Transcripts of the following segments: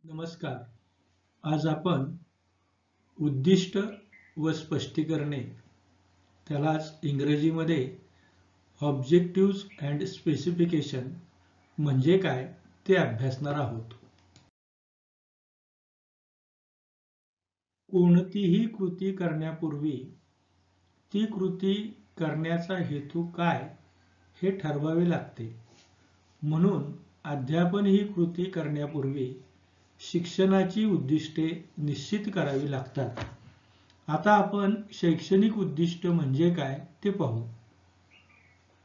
नमस्कार. आज आपण उद्दिष्ट व स्पष्टीकरणे त्यालाच इंग्रजीमध्ये ऑब्जेक्टिव्हज अँड स्पेसिफिकेशन म्हणजे काय ते अभ्यासणार आहोत. कोणतीही कृती करण्यापूर्वी ती कृती करण्याचा हेतू काय हे ठरवावे लागते. म्हणून अध्यापन ही कृती करण्यापूर्वी शिक्षणाची उद्दिष्टे निश्चित करावी लागतात. आता आपण शैक्षणिक उद्दिष्ट म्हणजे काय ते पाहू.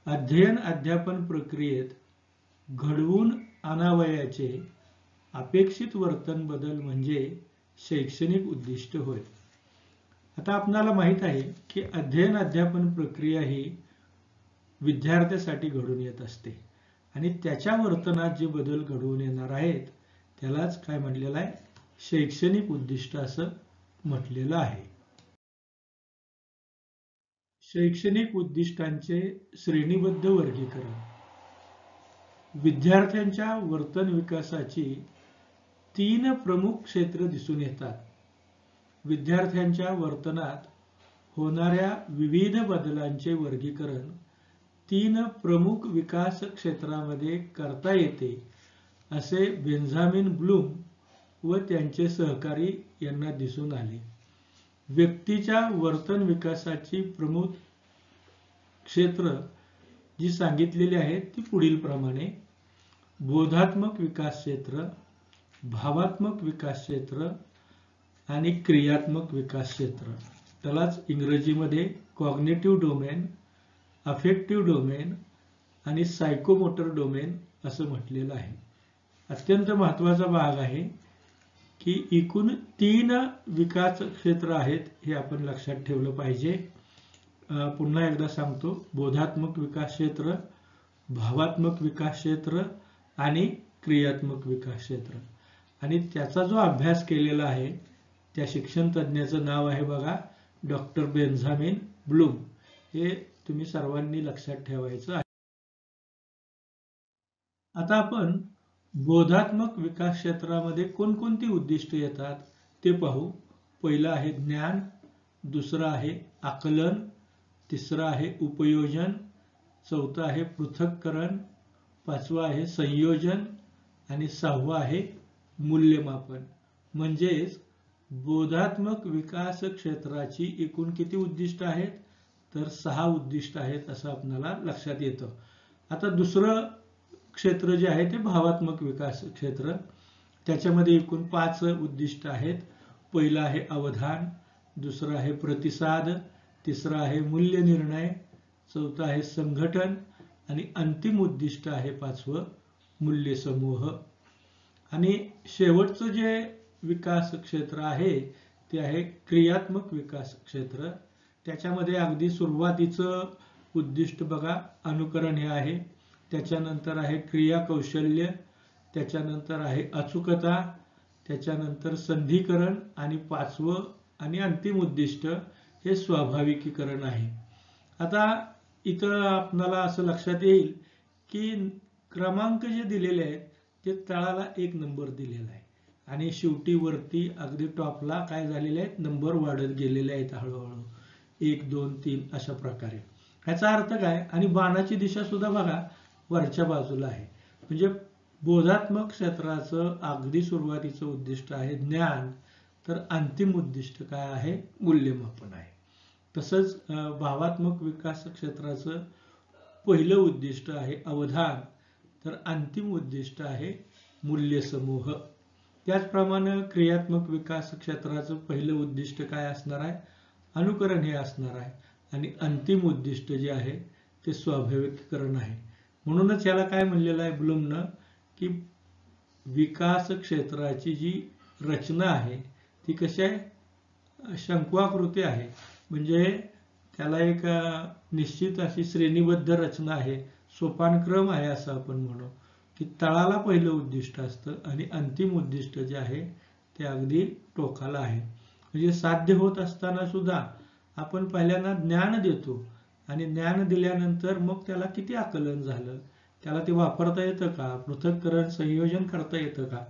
अध्ययन अध्यापन प्रक्रियेत घडवून आणावयाचे अपेक्षित वर्तन बदल म्हणजे शैक्षणिक उद्दिष्ट होय. आता आपल्याला माहित आहे की अध्ययन अध्यापन प्रक्रिया ही विद्यार्थ्यासाठी घडून येत असते आणि त्याच्या वर्तनात जे बदल घडवून येणार आहेत त्यालाच काय म्हटलेलं आहे, शैक्षणिक उद्दिष्ट असं म्हटलेलं आहे. शैक्षणिक उद्दिष्टांचे श्रेणीबद्ध वर्गीकरण. विद्यार्थ्यांच्या वर्तन विकासाची 3 प्रमुख क्षेत्र दिसून येतात. विद्यार्थ्यांच्या वर्तनात होणाऱ्या विविध बदलांचे वर्गीकरण 3 प्रमुख विकास क्षेत्रामध्ये करता येते असे बेंजामिन ब्लूम व त्यांचे सहकारी यांना दिसून आले. व्यक्तीच्या वर्तन विकासाची प्रमुख क्षेत्र जी सांगितलेली आहेत ती पुढील प्रमाणे: बोधात्मक विकास क्षेत्र, भावात्मक विकास क्षेत्र आणि क्रियात्मक विकास क्षेत्र. त्यालाच इंग्रजीमध्ये कॉग्निटिव्ह डोमेन, अफेक्टिव्ह डोमेन आणि सायकोमोटर डोमेन असं म्हटलेलं आहे. अत्यंत महत्त्वाचा भाग आहे की एकूण 3 विकास क्षेत्र आहेत हे आपण लक्षात ठेवलं पाहिजे. पुन्हा एकदा सांगतो: बोधात्मक विकास क्षेत्र, भावात्मक विकास क्षेत्र आणि क्रियात्मक विकास क्षेत्र. आणि त्याचा जो अभ्यास केलेला आहे त्या शिक्षण तज्ञाचं नाव आहे बघा, डॉक्टर बेंजामिन ब्लूम. हे तुम्ही सर्वांनी लक्षात ठेवायचं आहे. आता आपण बोधात्मक विकास क्षेत्रामध्ये कोणकोणती उद्दिष्टे येतात ते पाहू. पहिलं आहे ज्ञान, दुसरं आहे आकलन, तिसरं आहे उपयोजन, चौथं आहे पृथक्करण, पाचवं आहे संयोजन आणि 6वं आहे मूल्यमापन. म्हणजेच बोधात्मक विकास क्षेत्राची एकूण किती उद्दिष्ट आहेत तर 6 उद्दिष्ट आहेत असं आपल्याला लक्षात येतं. आता दुसरं क्षेत्र जे आहे ते भावात्मक विकास क्षेत्र. त्याच्यामध्ये एकूण 5 उद्दिष्ट आहेत. पहिलं आहे अवधान, दुसरं आहे प्रतिसाद, तिसरं आहे मूल्य निर्णय, चौथं आहे संघटन आणि अंतिम उद्दिष्ट आहे 5वं मूल्य समूह. आणि शेवटचं जे विकास क्षेत्र आहे ते आहे क्रियात्मक विकास क्षेत्र. त्याच्यामध्ये अगदी सुरुवातीचं उद्दिष्ट बघा, अनुकरण हे आहे. त्याच्यानंतर आहे क्रिया कौशल्य, त्याच्यानंतर आहे अचूकता, त्याच्यानंतर संधिकरण आणि 5वं आणि अंतिम उद्दिष्ट हे स्वाभाविकीकरण आहे. आता इथं आपल्याला असं लक्षात येईल की क्रमांक जे दिलेले आहेत ते तळाला 1 नंबर दिलेला आहे आणि शेवटी वरती अगदी टॉपला काय झालेले आहेत, नंबर वाढत गेलेले आहेत हळूहळू 1 2 3 अशा प्रकारे. ह्याचा अर्थ काय, आणि बाणाची दिशा सुद्धा बघा वरच्या बाजूला आहे. म्हणजे बोधात्मक क्षेत्राचं अगदी सुरुवातीचं उद्दिष्ट आहे ज्ञान, तर अंतिम उद्दिष्ट काय आहे, मूल्यमापन आहे. तसंच भावात्मक विकास क्षेत्राचं पहिलं उद्दिष्ट आहे अवधान, तर अंतिम उद्दिष्ट आहे मूल्य समूह. त्याचप्रमाणे क्रियात्मक विकास क्षेत्राचं पहिलं उद्दिष्ट काय असणार आहे, अनुकरण हे असणार आहे आणि अंतिम उद्दिष्ट जे आहे ते स्वाभाविकीकरण आहे. म्हणूनच याला काय म्हणलेलं आहे ब्लूमनं की विकास क्षेत्राची जी रचना आहे ती कशी आहे, शंक्वाकृती आहे. म्हणजे त्याला एक निश्चित अशी श्रेणीबद्ध रचना आहे, सोपानक्रम आहे असं आपण म्हणू की तळाला पहिलं उद्दिष्ट असतं आणि अंतिम उद्दिष्ट जे आहे ते अगदी टोकाला आहे. म्हणजे साध्य होत असताना सुद्धा आपण पहिल्यांदा ज्ञान देतो आणि ज्ञान दिल्यानंतर मग त्याला किती आकलन झालं, त्याला ते वापरता येतं का, पृथक्करण संयोजन करता येतं का,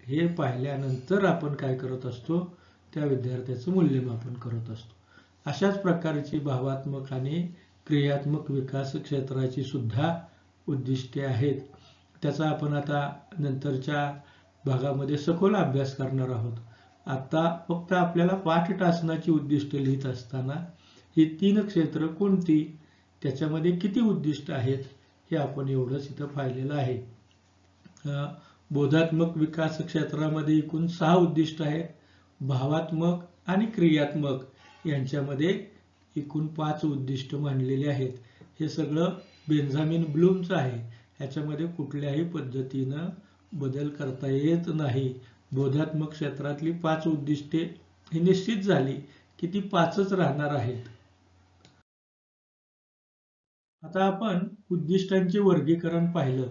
हे पाहिल्यानंतर आपण काय करत असतो, त्या विद्यार्थ्याचं मूल्यमापन करत असतो. अशाच प्रकारची भावात्मक आणि क्रियात्मक विकास क्षेत्राची सुद्धा उद्दिष्टे आहेत. त्याचा आपण आता नंतरच्या भागामध्ये सखोल अभ्यास करणार आहोत. आता फक्त आपल्याला पाठ टाचनाची उद्दिष्टे लिहित असताना ही 3 क्षेत्र कोणती, त्याच्यामध्ये किती उद्दिष्ट आहेत, हे आपण एवढंच इथं पाहिलेलं आहे. बोधात्मक विकास क्षेत्रामध्ये एकूण 6 उद्दिष्ट आहेत. भावात्मक आणि क्रियात्मक यांच्यामध्ये एकूण 5 उद्दिष्ट मांडलेली आहेत. हे सगळं बेंजामिन ब्लूमचं आहे. ह्याच्यामध्ये कुठल्याही पद्धतीनं बदल करता येत नाही. बोधात्मक क्षेत्रातली 5 उद्दिष्टे ही निश्चित झाली की ती 5च राहणार आहेत. आता आपण उद्दिष्टांचे वर्गीकरण पाहिलं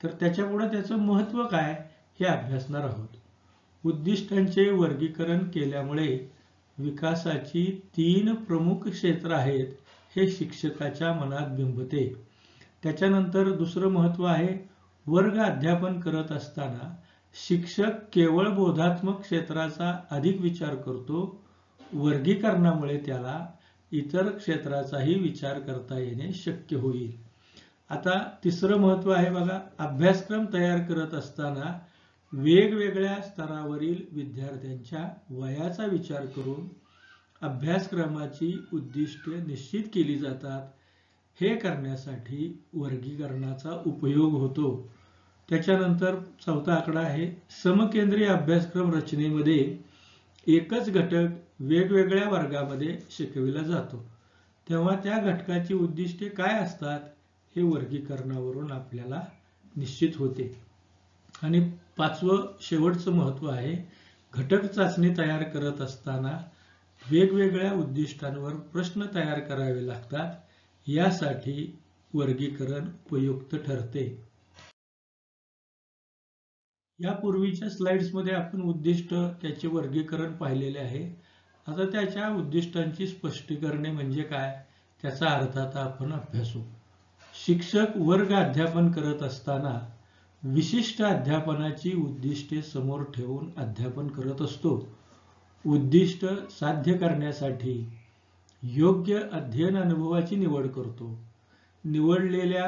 तर त्याच्यापुढे त्याचं महत्त्व काय हे अभ्यासणार आहोत. उद्दिष्टांचे वर्गीकरण केल्यामुळे विकासाची 3 प्रमुख क्षेत्र आहेत हे शिक्षकाच्या मनात बिंबते. त्याच्यानंतर दुसरं महत्त्व आहे, वर्ग अध्यापन करत असताना शिक्षक केवळ बोधात्मक क्षेत्राचा अधिक विचार करतो. वर्गीकरणामुळे त्याला इतर क्षेत्राचाही विचार करता येणे शक्य होईल. आता तिसरं महत्त्व आहे बघा, अभ्यासक्रम तयार करत असताना वेगवेगळ्या स्तरावरील विद्यार्थ्यांच्या वयाचा विचार करून अभ्यासक्रमाची उद्दिष्टे निश्चित केली जातात. हे करण्यासाठी वर्गीकरणाचा उपयोग होतो. त्याच्यानंतर चौथा आकडा आहे, समकेंद्रीय अभ्यासक्रम रचनेमध्ये एकच घटक वेगवेगळ्या वर्गामध्ये शिकविला जातो, तेव्हा त्या घटकाची उद्दिष्टे काय असतात हे वर्गीकरणावरून आपल्याला निश्चित होते. आणि 5वं शेवटचं महत्त्व आहे, घटक चाचणी तयार करत असताना वेगवेगळ्या उद्दिष्टांवर प्रश्न तयार करावे लागतात. यासाठी वर्गीकरण उपयुक्त ठरते. यापूर्वीच्या स्लाइड्समध्ये आपण उद्दिष्ट त्याचे वर्गीकरण पाहिलेले आहे. आता त्याच्या उद्दिष्टांची स्पष्टीकरणे म्हणजे काय त्याचा अर्थ आता आपण अभ्यासू. शिक्षक वर्ग अध्यापन करत असताना विशिष्ट अध्यापनाची उद्दिष्टे समोर ठेवून अध्यापन करत असतो. उद्दिष्ट साध्य करण्यासाठी योग्य अध्ययन अनुभवाची निवड करतो. निवडलेल्या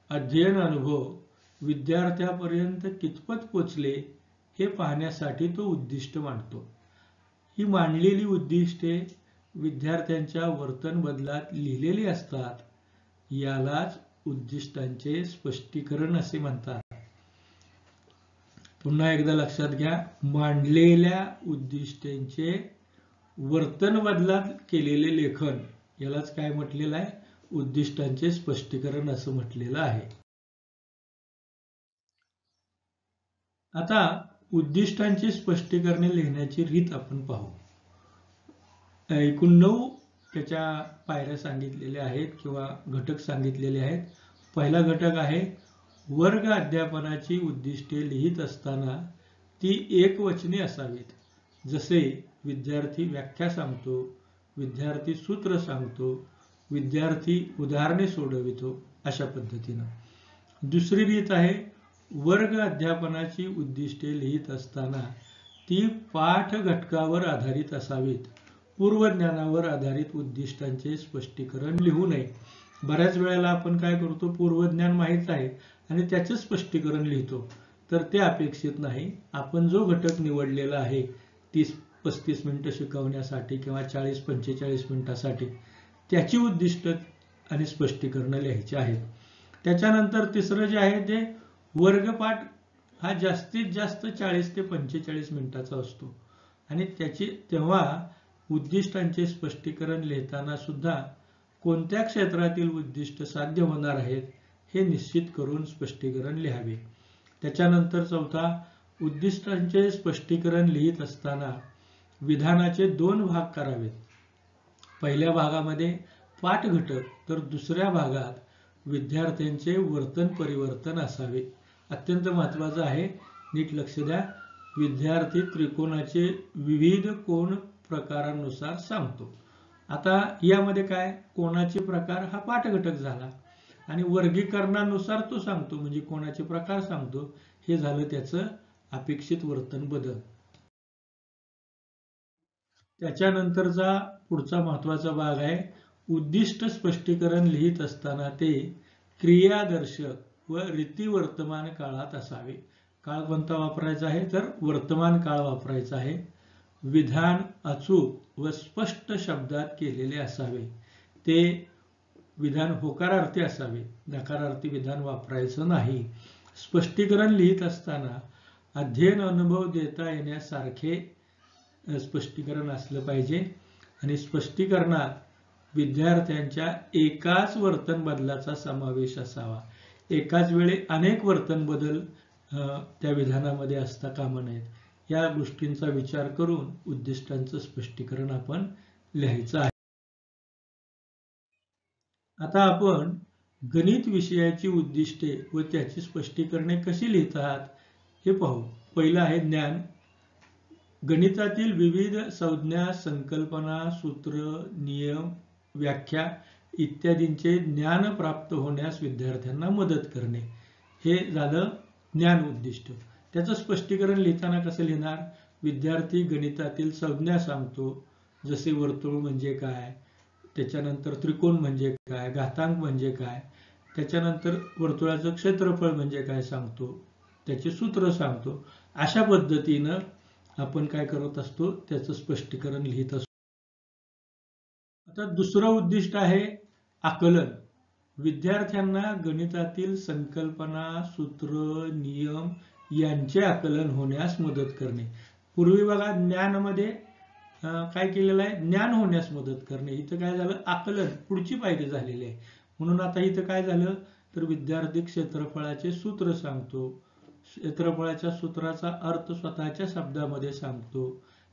अध्ययन अनुभव विद्यार्थ्यापर्यंत कितपत पोचले हे पाहण्यासाठी तो उद्दिष्ट मांडतो. ही मांडलेली उद्दिष्टे विद्यार्थ्यांच्या वर्तन बदलात लिहिलेली असतात. यालाच उद्दिष्टांचे स्पष्टीकरण असे म्हणतात. पुन्हा एकदा लक्षात घ्या, मांडलेल्या उद्दिष्टांचे वर्तन बदलात केलेले लेखन यालाच काय म्हटलेलं आहे, उद्दिष्टांचे स्पष्टीकरण असं म्हटलेलं आहे. आता उद्दिष्टांची स्पष्टीकरणे लिहिण्याची रीत आपण पाहू. एकूण 9 त्याच्या पायऱ्या सांगितलेल्या आहेत किंवा घटक सांगितलेले आहेत. पहिला घटक आहे, वर्ग अध्यापनाची उद्दिष्टे लिहित असताना ती एकवचनी असावीत. जसे विद्यार्थी व्याख्या सांगतो, विद्यार्थी सूत्र सांगतो, विद्यार्थी उदाहरणे सोडवितो, अशा पद्धतीनं. दुसरी रीत आहे, वर्ग अध्यापनाची उद्दिष्टे लिहित असताना ती पाठ घटकावर आधारित असावीत. पूर्वज्ञानावर आधारित उद्दिष्टांचे स्पष्टीकरण लिहू नये. बऱ्याच वेळेला आपण काय करतो, पूर्वज्ञान माहीत आहे आणि त्याचे स्पष्टीकरण लिहितो, तर ते अपेक्षित नाही. आपण जो घटक निवडलेला आहे 30-35 मिनिटं शिकवण्यासाठी किंवा 40-45 मिनिटासाठी त्याची उद्दिष्ट आणि स्पष्टीकरण लिहायची आहेत. त्याच्यानंतर तिसरं जे आहे ते वर्गपाठ हा जास्तीत जास्त 40 ते 45 मिनिटाचा असतो आणि तेव्हा उद्दिष्टांचे स्पष्टीकरण लिहिताना सुद्धा कोणत्या क्षेत्रातील उद्दिष्ट साध्य होणार आहेत हे निश्चित करून स्पष्टीकरण लिहावे. त्याच्यानंतर चौथा, उद्दिष्टांचे स्पष्टीकरण लिहित असताना विधानाचे 2 भाग करावेत. पहिल्या भागामध्ये पाठ घटक तर दुसऱ्या भागात विद्यार्थ्यांचे वर्तन परिवर्तन असावे. अत्यंत महत्त्वाचं आहे, नीट लक्ष द्या. विद्यार्थी त्रिकोणाचे विविध कोण प्रकारांनुसार सांगतो. आता यामध्ये काय, कोणाचे प्रकार हा पाठ घटक झाला आणि वर्गीकरणानुसार तो सांगतो, म्हणजे कोणाचे प्रकार सांगतो. हे झालं त्याचं अपेक्षित वर्तन बदल. त्याच्यानंतरचा पुढचा महत्वाचा भाग आहे उद्दिष्ट स्पष्टीकरण लिहित असताना ते क्रियादर्शक व रीती वर्तमान काळात असावे. काळ कोणता वापरायचा आहे, तर वर्तमान काळ वापरायचा आहे. विधान अचूक व स्पष्ट शब्दात केलेले असावे. ते विधान होकारार्थी असावे, नकारार्थी विधान वापरायचं नाही. स्पष्टीकरण लिहित असताना अध्ययन अनुभव देता येण्यासारखे स्पष्टीकरण असलं पाहिजे. आणि स्पष्टीकरणात विद्यार्थ्यांच्या एकाच वर्तन बदलाचा समावेश असावा. एकाच वेळी अनेक वर्तन बदल त्या विधानामध्ये असता कामा नयेत. या गोष्टींचा विचार करून उद्दिष्टांचं स्पष्टीकरण आपण लिहायचं आहे. आता आपण गणित विषयाची उद्दिष्टे व त्याची स्पष्टीकरणे कशी लिहितात हे पाहू. पहिलं आहे ज्ञान. गणितातील विविध संज्ञा, संकल्पना, सूत्र, नियम, व्याख्या इत्यादींचे ज्ञान प्राप्त होण्यास विद्यार्थ्यांना मदत करणे. हे झालं ज्ञान उद्दिष्ट. त्याचं स्पष्टीकरण लिहिताना कसं लिहिणार? विद्यार्थी गणितातील संज्ञा सांगतो, जसे वर्तुळ म्हणजे काय, त्याच्यानंतर त्रिकोण म्हणजे काय, घातांक म्हणजे काय, त्याच्यानंतर वर्तुळाचं क्षेत्रफळ म्हणजे काय सांगतो, त्याचे सूत्र सांगतो. अशा पद्धतीनं आपण काय करत असतो, त्याचं स्पष्टीकरण लिहित असतो. आता दुसरं उद्दिष्ट आहे आकलन. विद्यार्थ्यांना गणितातील संकल्पना, सूत्र, नियम यांचे आकलन होण्यास मदत करणे. पूर्वी बघा ज्ञानामध्ये काय केलेलं आहे, ज्ञान होण्यास मदत करणे. इथं काय झालं, आकलन पुढची पायरी झालेली आहे. म्हणून आता इथं काय झालं, तर विद्यार्थी क्षेत्रफळाचे सूत्र सांगतो, क्षेत्रफळाच्या सूत्राचा अर्थ स्वतःच्या शब्दामध्ये सांगतो,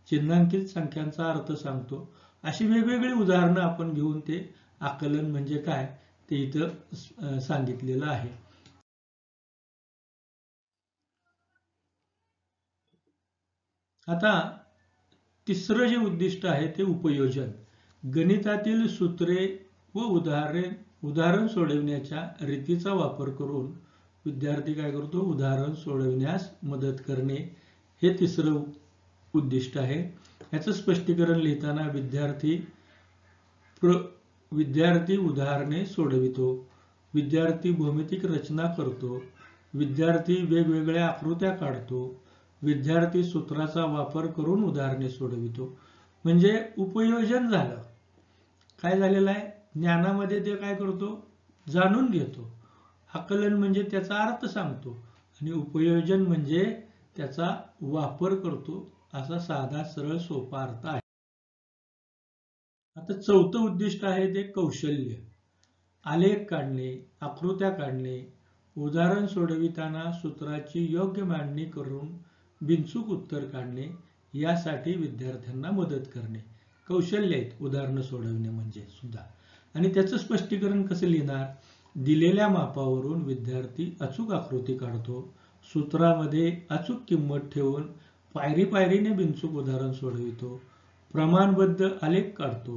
चिन्हांकित संख्यांचा अर्थ सांगतो. अशी वेगवेगळी उदाहरणं आपण घेऊन ते आकलन म्हणजे काय ते इथं सांगितलेलं आहे. आता तिसरं जे उद्दिष्ट आहे ते उपयोजन. गणितातील सूत्रे व उदाहरण सोडविण्याच्या रीतीचा वापर करून विद्यार्थी काय करतो, उदाहरण सोडविण्यास मदत करणे. हे तिसरं उद्दिष्ट आहे. याचं स्पष्टीकरण लिहिताना विद्यार्थी उदाहरणे सोडवितो, विद्यार्थी भौमितिक रचना करतो, विद्यार्थी वेगवेगळ्या आकृत्या काढतो, विद्यार्थी सूत्राचा वापर करून उदाहरणे सोडवितो. म्हणजे उपयोजन झालं. काय झालेलं आहे, ज्ञानामध्ये ते काय करतो, जाणून घेतो. आकलन म्हणजे त्याचा अर्थ सांगतो आणि उपयोजन म्हणजे त्याचा वापर करतो. असा साधा सरळ सोपा अर्थ आहे. आता चौथं उद्दिष्ट आहे ते कौशल्य. आलेख काढणे, आकृत्या काढणे, उदाहरण सोडविताना सूत्राची योग्य मांडणी करून बिनचूक उत्तर काढणे, यासाठी विद्यार्थ्यांना मदत करणे. कौशल्य आहेत उदाहरणं सोडविणे म्हणजे सुद्धा. आणि त्याचं स्पष्टीकरण कसं लिहिणार? दिलेल्या मापावरून विद्यार्थी अचूक आकृती काढतो, सूत्रामध्ये अचूक किंमत ठेवून पायरी पायरीने बिनचूक उदाहरण सोडवितो, प्रमाणबद्ध आलेख काढतो,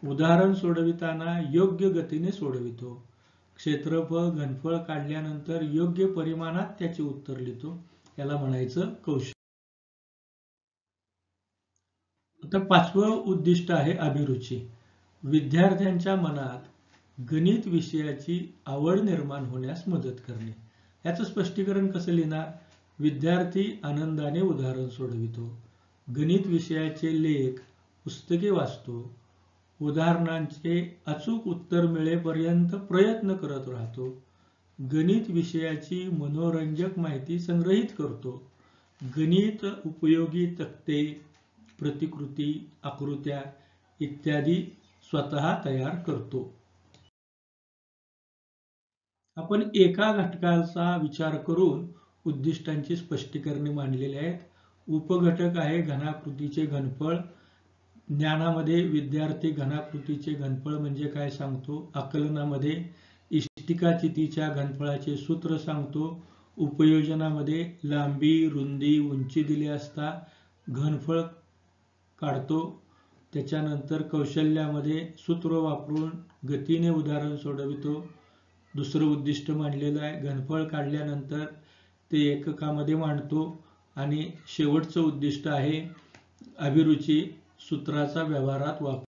उदाहरण सोडविताना योग्य गतीने सोडवितो, क्षेत्रफळ घनफळ काढल्यानंतर योग्य परिमाणात त्याचे उत्तर लिहितो. याला म्हणायचं कौशल्य. आता पाचवं उद्दिष्ट आहे अभिरुची. विद्यार्थ्यांच्या मनात गणित विषयाची आवड निर्माण होण्यास मदत करणे. याचं स्पष्टीकरण कसं लिहिणार? विद्यार्थी आनंदाने उदाहरण सोडवितो, गणित विषयाचे लेख पुस्तके वाचतो, उदाहरणांचे अचूक उत्तर मिळेपर्यंत प्रयत्न करत राहतो, गणित विषयाची मनोरंजक माहिती संग्रहित करतो, गणित उपयोगी तक्ते, प्रतिकृती, आकृत्या इत्यादी स्वतः तयार करतो. आपण एका घटकाचा विचार करून उद्दिष्टांची स्पष्टीकरणे मांडलेली आहेत. उपघटक आहे घनाकृतीचे घनफळ. ज्ञानामध्ये विद्यार्थी घनाकृतीचे घनफळ म्हणजे काय सांगतो, आकलनामध्ये इष्टिकाचितीच्या घनफळाचे सूत्र सांगतो, उपयोजनामध्ये लांबी, रुंदी, उंची दिली असता घनफळ काढतो, त्याच्यानंतर कौशल्यामध्ये सूत्र वापरून गतीने उदाहरण सोडवितो, दुसरं उद्दिष्ट मांडलेलं आहे. घनफळ काढल्यानंतर ते एककामध्ये मांडतो आणि शेवटचं उद्दिष्ट आहे अभिरुची सूत्राचा व्यवहारात वापर.